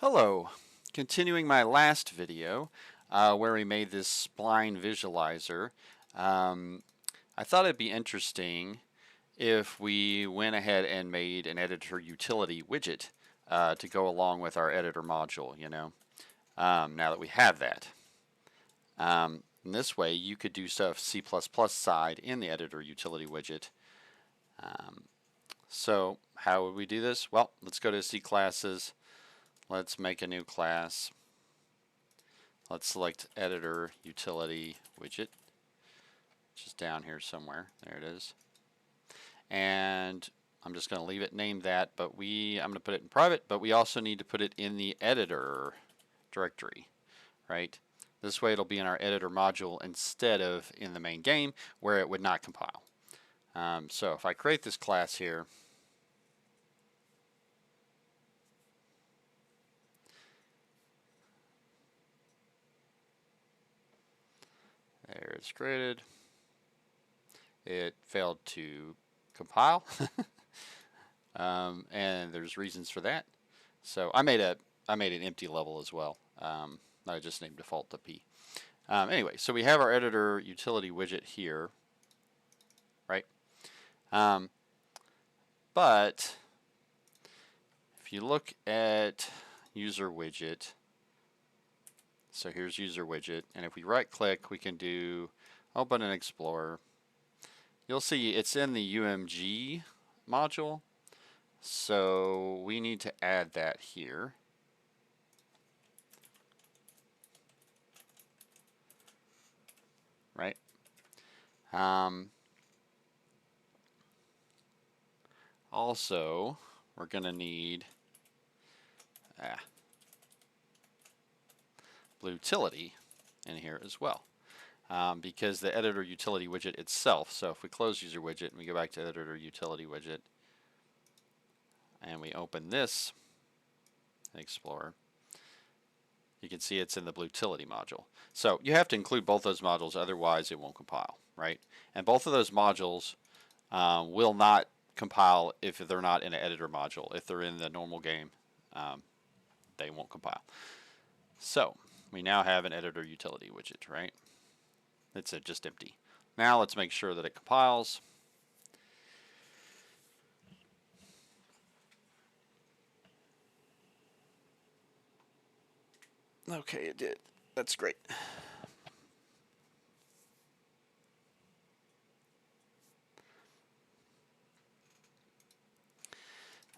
Hello, continuing my last video where we made this spline visualizer. I thought it'd be interesting if we went ahead and made an editor utility widget to go along with our editor module, now that we have that. In this way you could do stuff C++ side in the editor utility widget. So how would we do this? Well, let's go to C classes. Let's make a new class. Let's select Editor Utility Widget, which is down here somewhere. There it is. And I'm just going to leave it named that, but I'm going to put it in private, but we also need to put it in the editor directory, right? This way it'll be in our editor module instead of in the main game where it would not compile. So if I create this class here, there it's created. It failed to compile, and there's reasons for that. So I made an empty level as well. I just named default to P. Anyway, so we have our editor utility widget here, right? But if you look at user widget, so here's user widget, and if we right click, we can do open an explorer. You'll see it's in the UMG module, so we need to add that here. Right? Also, we're going to need Blutility in here as well. Because the editor utility widget itself, so if we close user widget and we go back to editor utility widget and we open this Explorer, you can see it's in the Blutility module. So you have to include both those modules, otherwise it won't compile, right? And both of those modules will not compile if they're not in an editor module. If they're in the normal game, they won't compile. So we now have an editor utility widget, right? It's just empty. Now let's make sure that it compiles. Okay, it did. That's great.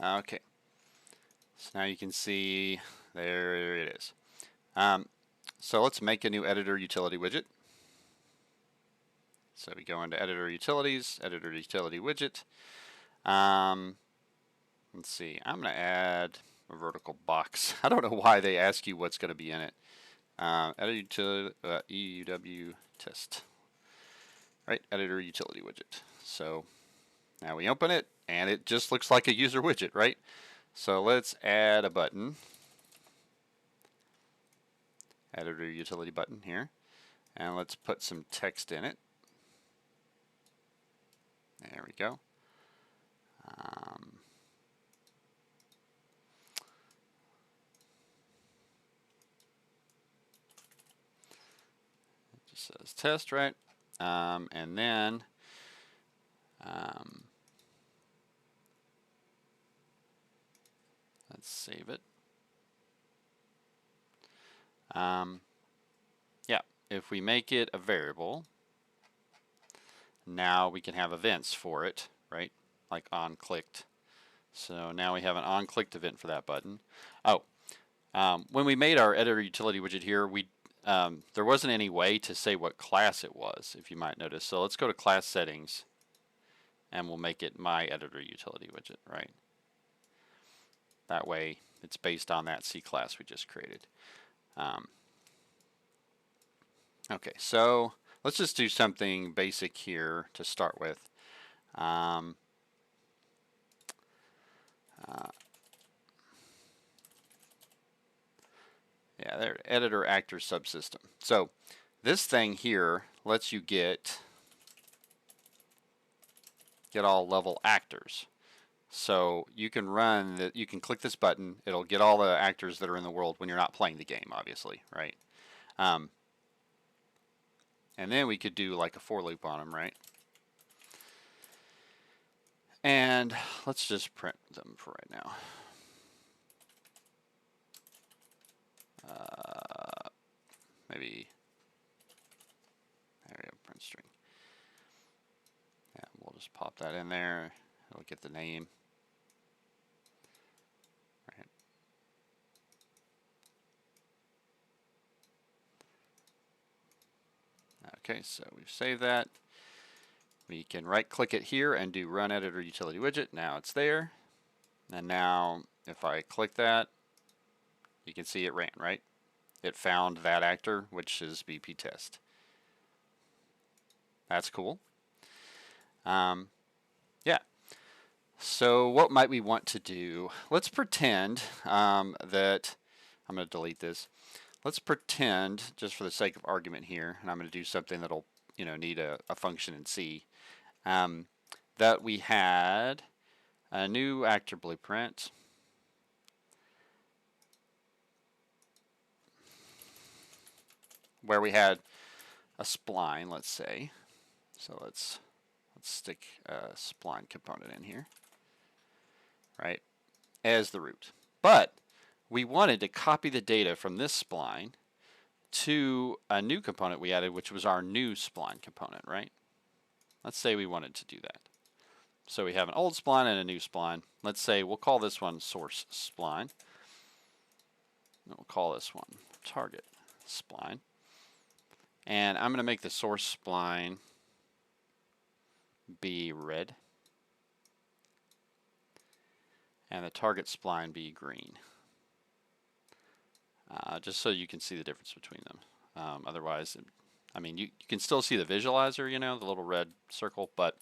Okay, so now you can see there it is. So let's make a new editor utility widget. So we go into editor utilities, editor utility widget. Let's see, I'm going to add a vertical box. I don't know why they ask you what's going to be in it. Editor utility, EUW test. Right, editor utility widget. So now we open it and it just looks like a user widget, right? So let's add a button. Editor utility button here. And let's put some text in it. There we go. It just says test, right? And then let's save it. Yeah, if we make it a variable, now we can have events for it, right? Like on clicked. So now we have an on clicked event for that button. Oh, when we made our editor utility widget here, there wasn't any way to say what class it was, if you might notice. So let's go to class settings and we'll make it my editor utility widget, right? That way it's based on that C class we just created. Okay, so let's just do something basic here to start with. Yeah, there, editor actor subsystem. So this thing here lets you get all level actors. So you can run that. You can click this button. It'll get all the actors that are in the world when you're not playing the game, obviously, right? And then we could do like a for loop on them, right? And let's just print them for right now. Maybe there we go, print string. Yeah, we'll just pop that in there. It'll get the name. Right. Okay, so we've saved that. We can right click it here and do run editor utility widget. Now it's there. And now if I click that, you can see it ran, right? It found that actor, which is BP test. That's cool. Yeah. So what might we want to do? Let's pretend that, I'm going to delete this. Let's pretend, just for the sake of argument here, and I'm going to do something that'll need a function in C, that we had a new actor blueprint. Where we had a spline, let's say. So let's stick a spline component in here, right, as the root. But we wanted to copy the data from this spline to a new component we added, which was our new spline component, right? Let's say we wanted to do that. So we have an old spline and a new spline. Let's say we'll call this one source spline. And we'll call this one target spline. And I'm going to make the source spline be red and the target spline be green. Just so you can see the difference between them. Otherwise, I mean, you can still see the visualizer, the little red circle, but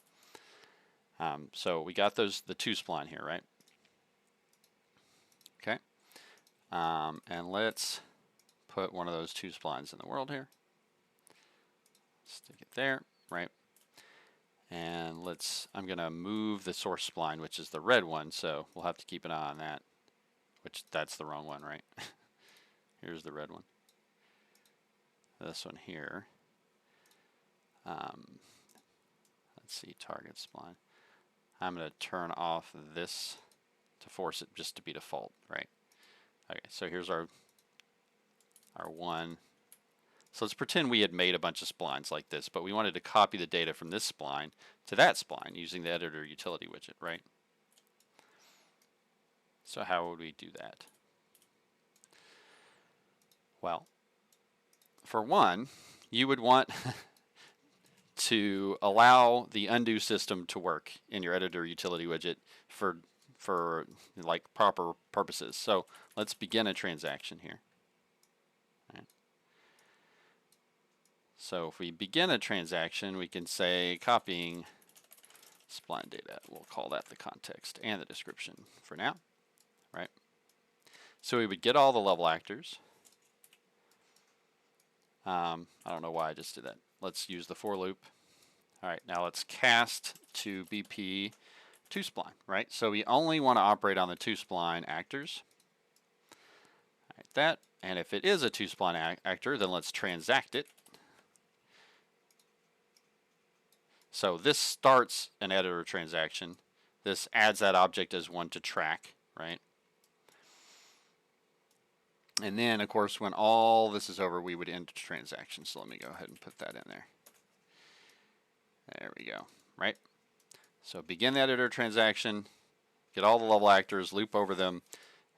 so we got the two spline here, right? Okay. And let's put one of those two splines in the world here. Stick it there, right? And I'm going to move the source spline, which is the red one, so we'll have to keep an eye on that, which that's the wrong one, right? Here's the red one. This one here. Let's see, target spline. I'm going to turn off this to force it just to be default, right? Okay, so here's our one. So let's pretend we had made a bunch of splines like this, but we wanted to copy the data from this spline to that spline using the Editor Utility Widget, right? So how would we do that? Well, for one, you would want to allow the undo system to work in your Editor Utility Widget for like proper purposes. So let's begin a transaction here. Right. So if we begin a transaction, we can say copying spline data. We'll call that the context and the description for now, right? So we would get all the level actors. I don't know why I just did that. Let's use the for loop. All right, now let's cast to BP 2 spline, right? So we only want to operate on the 2 spline actors. Like that. And if it is a 2 spline actor, then let's transact it. So this starts an editor transaction. This adds that object as one to track, right? And then, of course, when all this is over, we would end the transaction. So let me go ahead and put that in there. There we go, right? So begin the editor transaction, get all the level actors, loop over them.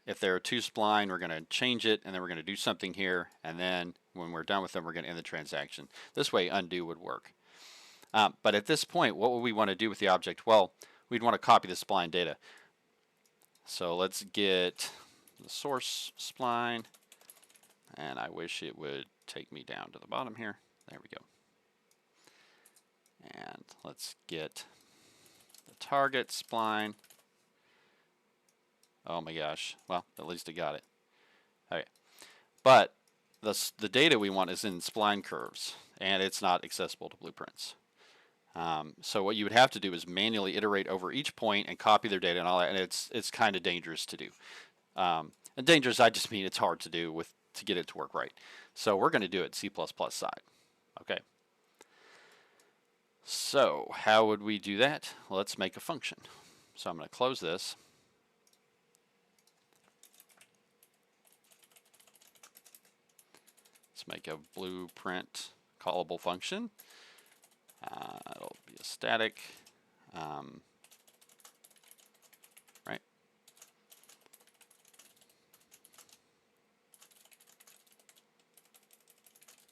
If they're a 2 spline, we're going to change it, and then we're going to do something here. And then when we're done with them, we're going to end the transaction. This way, undo would work. But at this point, what would we want to do with the object? Well, we'd want to copy the spline data. So let's get the source spline, and I wish it would take me down to the bottom here. There we go. And let's get the target spline. Oh my gosh. Well, at least it got it. Okay. But the data we want is in spline curves, and it's not accessible to blueprints. So what you would have to do is manually iterate over each point and copy their data and all that, and it's kind of dangerous to do. And dangerous, I just mean it's hard to do to get it to work right. So we're going to do it C++ side. Okay. So how would we do that? Well, let's make a function. So I'm going to close this. Let's make a blueprint callable function. It'll be a static. Right.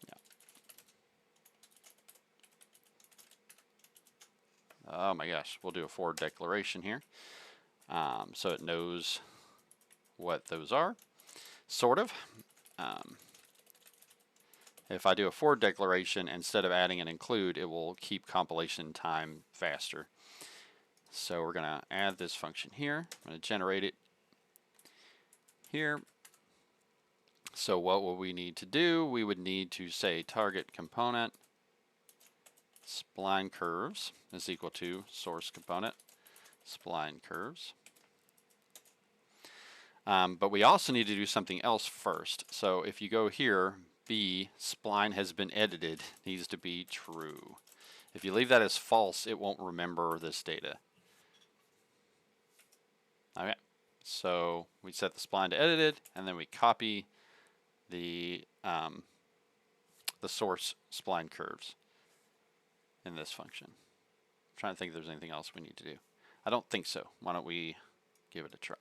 Yeah. Oh my gosh, we'll do a for declaration here. So it knows what those are, sort of. If I do a for declaration, instead of adding an include, it will keep compilation time faster. So we're going to add this function here. I'm going to generate it here. So what will we need to do? We would need to say target component spline curves is equal to source component spline curves. But we also need to do something else first. So if you go here, B, spline has been edited, needs to be true. If you leave that as false, it won't remember this data. Okay, so we set the spline to edited, and then we copy the source spline curves in this function. I'm trying to think if there's anything else we need to do. I don't think so. Why don't we give it a try?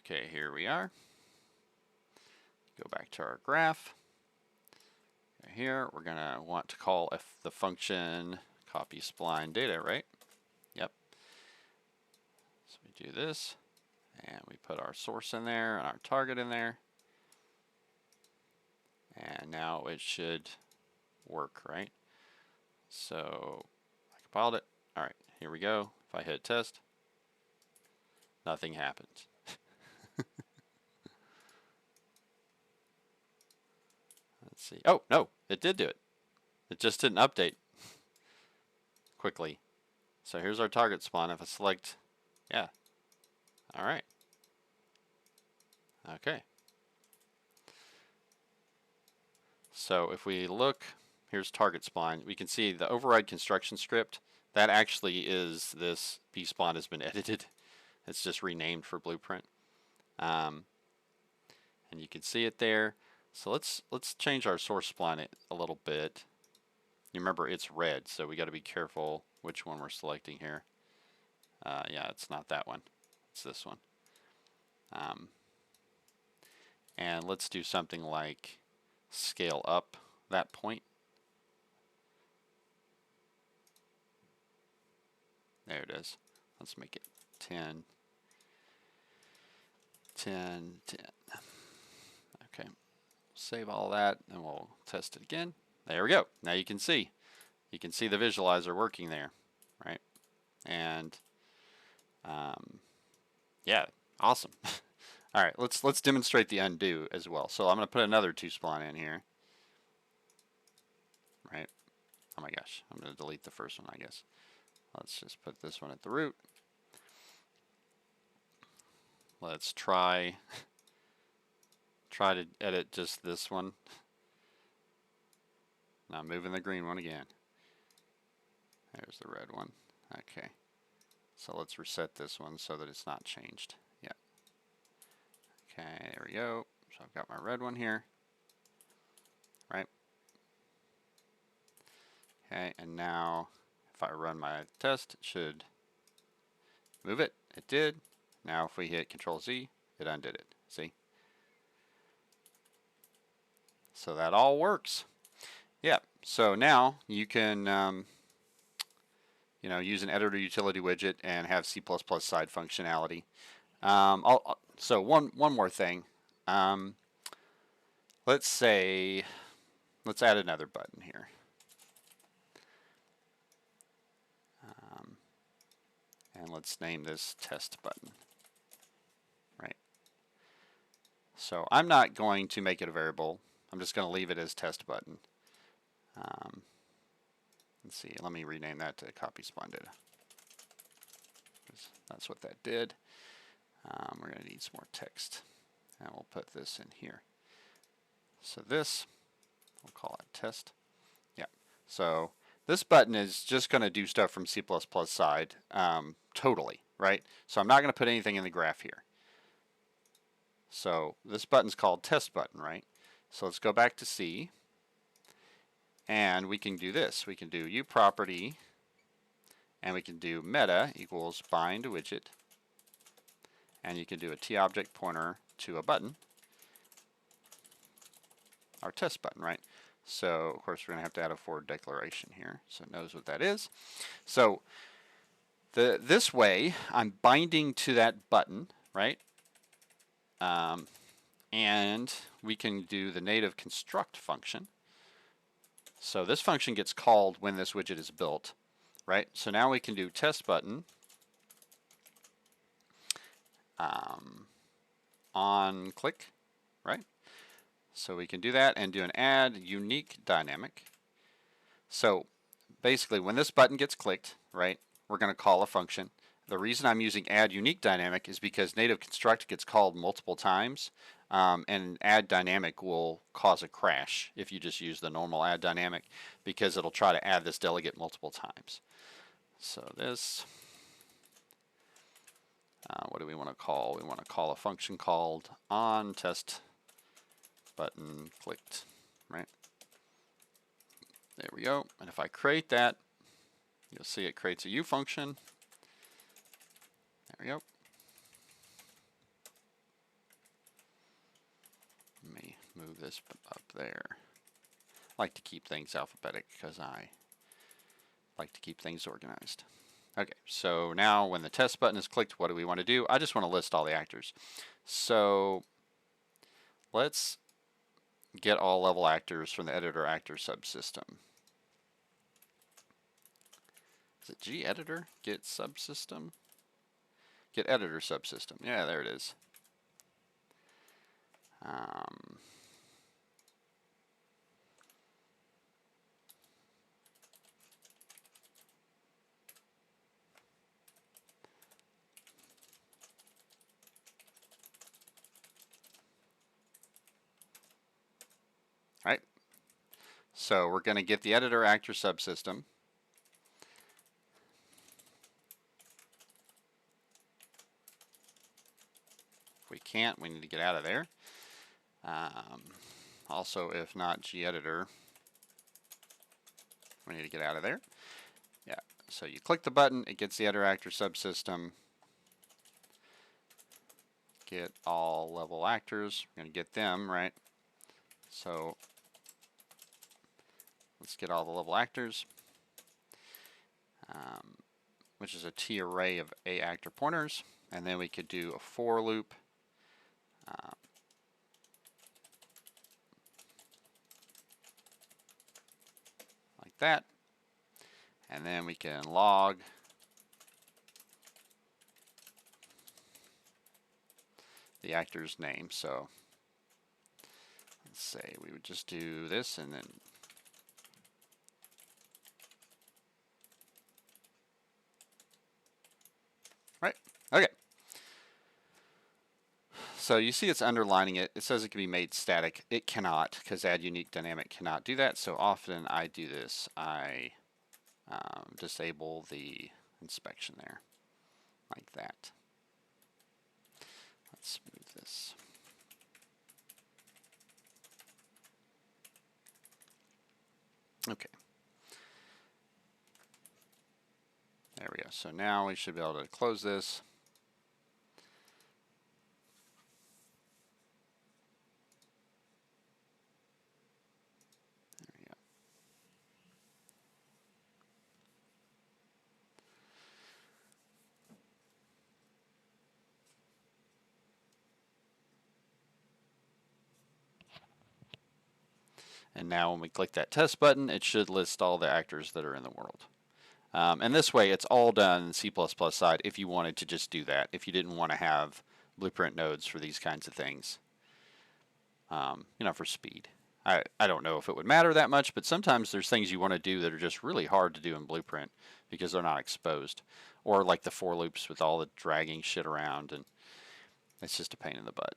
Okay, here we are. Go back to our graph. Here, we're going to want to call the function copy spline data, right? Yep. So we do this, and we put our source in there and our target in there. And now it should work, right? So I compiled it. All right, here we go. If I hit test, nothing happens. Let's see. Oh, no, it did do it. It just didn't update quickly. So here's our target spawn. If I select, yeah. All right. Okay. So if we look, here's target spline. We can see the override construction script. That actually is this bspawn has been edited. It's just renamed for blueprint. And you can see it there. So let's change our source spline a little bit. You remember it's red, so we got to be careful which one we're selecting here. Yeah, it's not that one. It's this one. And let's do something like scale up that point. There it is. Let's make it 10, 10, 10. Okay. Save all that, and we'll test it again. There we go. Now you can see. You can see the visualizer working there, right? And yeah, awesome. All right, let's demonstrate the undo as well. So I'm going to put another 2spline in here, right? Oh my gosh, I'm going to delete the first one, I guess. Let's just put this one at the root. Let's try to edit just this one. Now I'm moving the green one again. There's the red one. Okay. So let's reset this one so that it's not changed. Yeah. Okay, there we go. So I've got my red one here. Right? Okay, and now if I run my test, it should move it. It did. Now if we hit Control Z, it undid it. See? So that all works. Yeah. So now you can use an Editor Utility Widget and have C++ side functionality. So one more thing. Let's say let's add another button here. And let's name this test button. Right. So I'm not going to make it a variable. I'm just going to leave it as test button. Let's see, let me rename that to copy spline data. That's what that did. We're going to need some more text. And we'll put this in here. So this, we'll call it test. Yeah. So this button is just going to do stuff from C++ side totally, right? So I'm not going to put anything in the graph here. So this button's called test button, right? So let's go back to C. And we can do this. We can do uProperty, and we can do meta equals bind widget, and you can do a t-object pointer to a button, our test button, right? So of course we're going to have to add a forward declaration here, so it knows what that is. So this way I'm binding to that button, right? And we can do the native construct function. So this function gets called when this widget is built, right? So now we can do test button on click, right? So we can do that and do an add unique dynamic. So basically when this button gets clicked, right, we're going to call a function. The reason I'm using add unique dynamic is because native construct gets called multiple times, and add dynamic will cause a crash if you just use the normal add dynamic, because it'll try to add this delegate multiple times. So this, what do we want to call? We want to call a function called on test button clicked, right? There we go. And if I create that, you'll see it creates a U function. There we go. Let me move this up there. I like to keep things alphabetic because I like to keep things organized. Okay, so now when the test button is clicked, what do we want to do? I just want to list all the actors. So let's get all level actors from the editor actor subsystem. Is it gedit get subsystem? Get editor subsystem. Yeah, there it is. Right. So we're going to get the editor actor subsystem. If we can't, we need to get out of there. Also, if not gedit, we need to get out of there. Yeah. So you click the button, it gets the editor actor subsystem. Get all level actors. We're going to get them, right? So let's get all the level actors, which is a T array of A actor pointers. And then we could do a for loop. Like that. And then we can log the actor's name. So let's say we would just do this and then right. Okay. So you see it's underlining it. It says it can be made static. It cannot, because add unique dynamic cannot do that. So often I do this. I disable the inspection there, like that. Let's move this. Okay. There we go. So now we should be able to close this. There we go. And now when we click that test button, it should list all the actors that are in the world. And this way, it's all done in C++ side if you wanted to just do that, if you didn't want to have blueprint nodes for these kinds of things, you know, for speed. I don't know if it would matter that much, but sometimes there's things you want to do that are just really hard to do in Blueprint because they're not exposed. Or like the for loops with all the dragging shit around, and it's just a pain in the butt.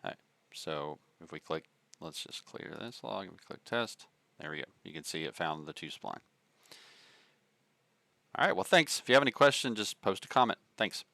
Alright, so if we click, let's just clear this log and we click test. There we go. You can see it found the 2 spline. Alright, well thanks. If you have any questions, just post a comment. Thanks.